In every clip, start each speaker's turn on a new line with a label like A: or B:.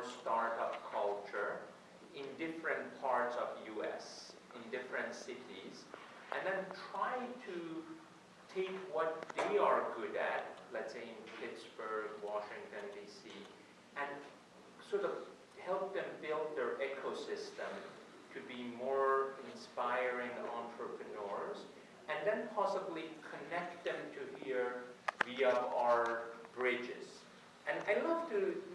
A: entrepreneur startup culture in different parts of US, in different cities, and then try to take what they are good at, let's say in Pittsburgh, Washington, D.C., and sort of help them build their ecosystem to be more inspiring entrepreneurs, and then possibly connect them to here via our bridges. And I'd love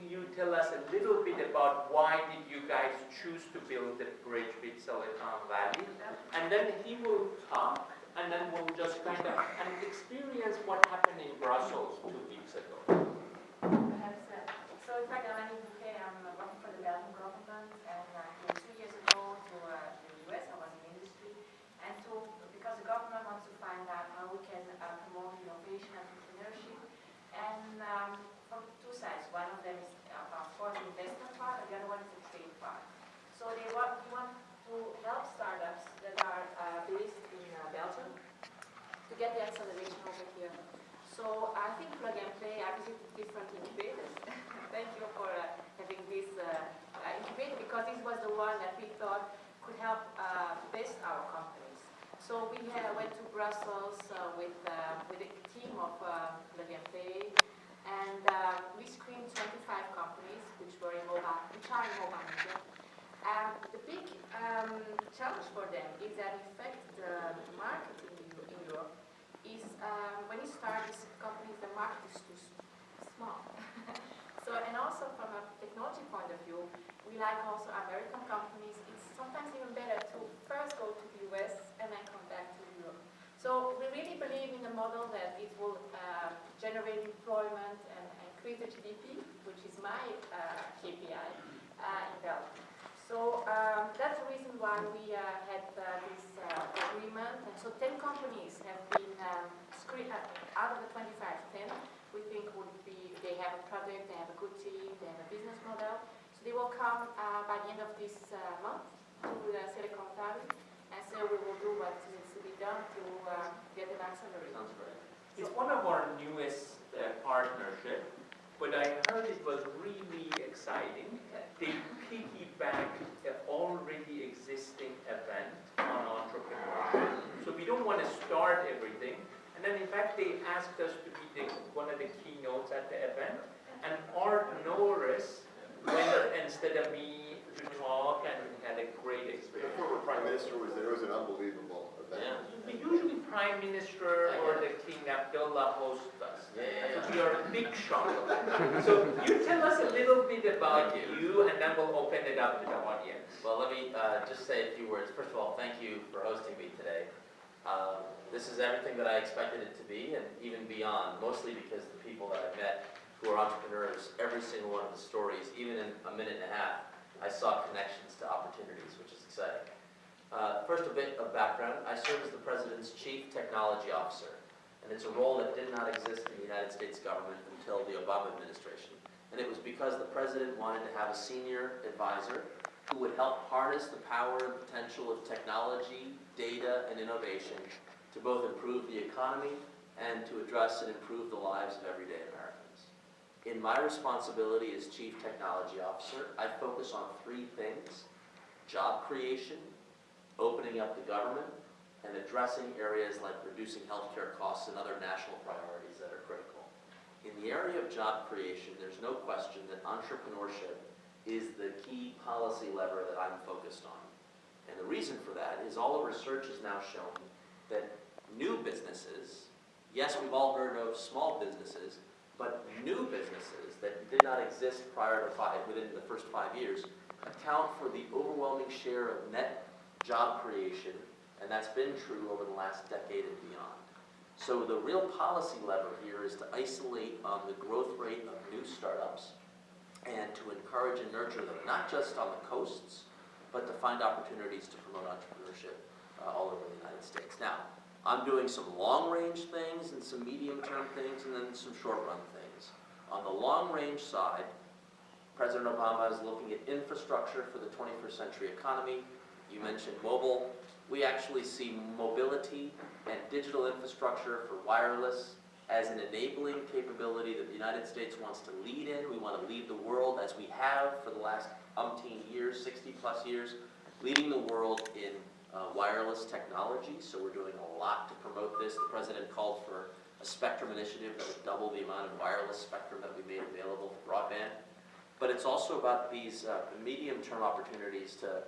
A: you tell us a little bit about why did you guys choose to build the bridge with Silicon Valley, and then he will talk, and then we'll just kind of experience what happened in Brussels 2 weeks ago.
B: Perhaps, so in fact, I'm in the UK, I'm working for the Belgian government, and I came 2 years ago to the US. I was in industry, and so because the government wants to find out how we can promote innovation and entrepreneurship, and from two sides. One of them is, of course, the investment part, and the other one is the trade part. So we want to help startups that are based in Belgium to get the acceleration over here. So I think Plug and Play, I visited different incubators. Thank you for having this incubator, because this was the one that we thought could help best our companies. So we went to Brussels with a team of Plug and Play, and we screened 25 companies which are in mobile media. The big challenge for them is that, in fact, the market in Europe is, when you start these companies, the market is too small. So, and also from a technology point of view, we like also American companies. It's sometimes even better to first go to the US and then come back to Europe. So we really believe in a model that it will generate employment and create a GDP, which is my KPI in Belgium. So that's the reason why we had this agreement. And so 10 companies have been screened out of the 25. 10 we think would be, they have a product, they have a good team, they have a business model. So they will come by the end of this month to Silicon Valley. And so we will do what needs to be done to get an accelerator.
A: Sounds great. It's one of our newest partnership, but I heard it was really exciting. They piggyback an already existing event on entrepreneurship. So we don't want to start everything. And then in fact they asked us to be one of the keynotes at the event. And Art Norris went instead of me to talk, and had a great experience.
C: The former Prime Minister was there. It was an unbelievable event.
A: Yeah. Usually Prime Minister or the King Abdullah host us. So we are a big shock. So you tell us a little bit about you, and then we'll open it up to the audience.
D: Well, let me just say a few words. First of all, thank you for hosting me today. This is everything that I expected it to be, and even beyond, mostly because the people that I've met who are entrepreneurs, every single one of the stories, even in a minute and a half, I saw connections to opportunities, which is exciting. First, a bit of background. I serve as the President's Chief Technology Officer, and it's a role that did not exist in the United States government until the Obama administration. And it was because the President wanted to have a senior advisor who would help harness the power and potential of technology, data, and innovation to both improve the economy and to address and improve the lives of everyday Americans. In my responsibility as Chief Technology Officer, I focus on three things: job creation, opening up the government, and addressing areas like reducing healthcare costs and other national priorities that are critical. In the area of job creation, there's no question that entrepreneurship is the key policy lever that I'm focused on. And the reason for that is all the research has now shown that new businesses, yes, we've all heard of small businesses, but new businesses that did not exist prior to within the first 5 years account for the overwhelming share of net job creation, and that's been true over the last decade and beyond. So the real policy lever here is to isolate on the growth rate of new startups and to encourage and nurture them, not just on the coasts, but to find opportunities to promote entrepreneurship all over the United States. Now, I'm doing some long-range things and some medium-term things and then some short-run things. On the long-range side, President Obama is looking at infrastructure for the 21st century economy. You mentioned mobile. We actually see mobility and digital infrastructure for wireless, as an enabling capability that the United States wants to lead in. We want to lead the world as we have for the last umpteen years, 60 plus years, leading the world in wireless technology. So we're doing a lot to promote this. The President called for a spectrum initiative that would double the amount of wireless spectrum that we made available for broadband. But it's also about these medium-term opportunities to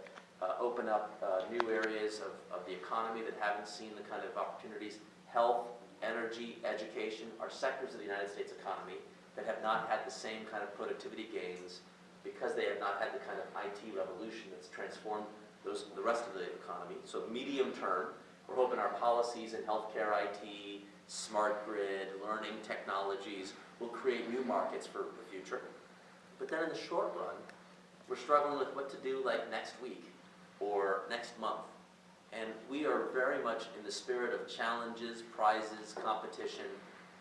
D: open up new areas of the economy that haven't seen the kind of opportunities. Health, energy, education are sectors of the United States economy that have not had the same kind of productivity gains because they have not had the kind of IT revolution that's transformed the rest of the economy. So medium term, we're hoping our policies in healthcare, IT, smart grid, learning technologies will create new markets for the future. But then in the short run, we're struggling with what to do like next week or next month. And we are very much in the spirit of challenges, prizes, competition.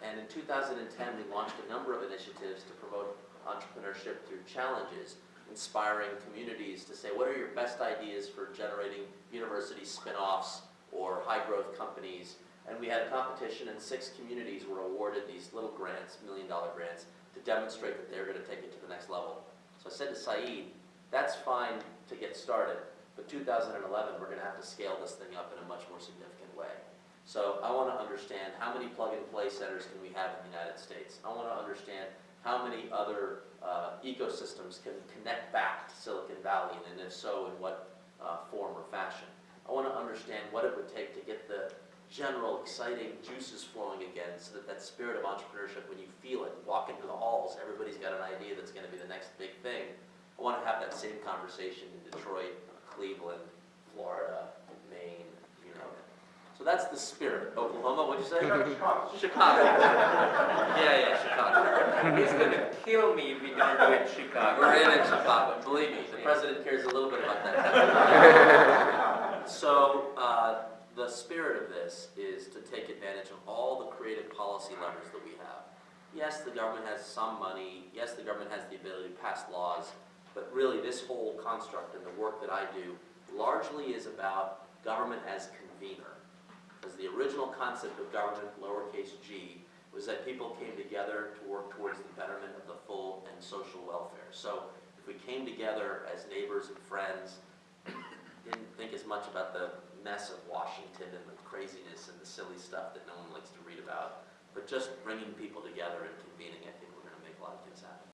D: And in 2010, we launched a number of initiatives to promote entrepreneurship through challenges, inspiring communities to say, what are your best ideas for generating university spin-offs or high-growth companies? And we had a competition, and 6 communities were awarded these little grants, $1 million grants, to demonstrate that they're going to take it to the next level. So I said to Saeed, that's fine to get started, but 2011, we're going to have to scale this thing up in a much more significant way. So I want to understand how many plug-and-play centers can we have in the United States. I want to understand how many other ecosystems can connect back to Silicon Valley, and if so, in what form or fashion. I want to understand what it would take to get the general exciting juices flowing again, so that that spirit of entrepreneurship, when you feel it, walk into the halls, everybody's got an idea that's going to be the next big thing. I want to have that same conversation in Detroit, Cleveland, Florida, Maine, you know. So that's the spirit. Oklahoma, what'd you say?
A: Chicago.
D: Chicago. Yeah, Chicago.
A: He's going to kill me if we don't do it Chicago.
D: We're in Chicago. Believe me, the president cares a little bit about that. So the spirit of this is to take advantage of all the creative policy levers that we have. Yes, the government has some money. Yes, the government has the ability to pass laws. But really, this whole construct and the work that I do largely is about government as convener. Because the original concept of government, lowercase g, was that people came together to work towards the betterment of the full and social welfare. So if we came together as neighbors and friends, didn't think as much about the mess of Washington and the craziness and the silly stuff that no one likes to read about, but just bringing people together and convening, I think we're going to make a lot of things happen.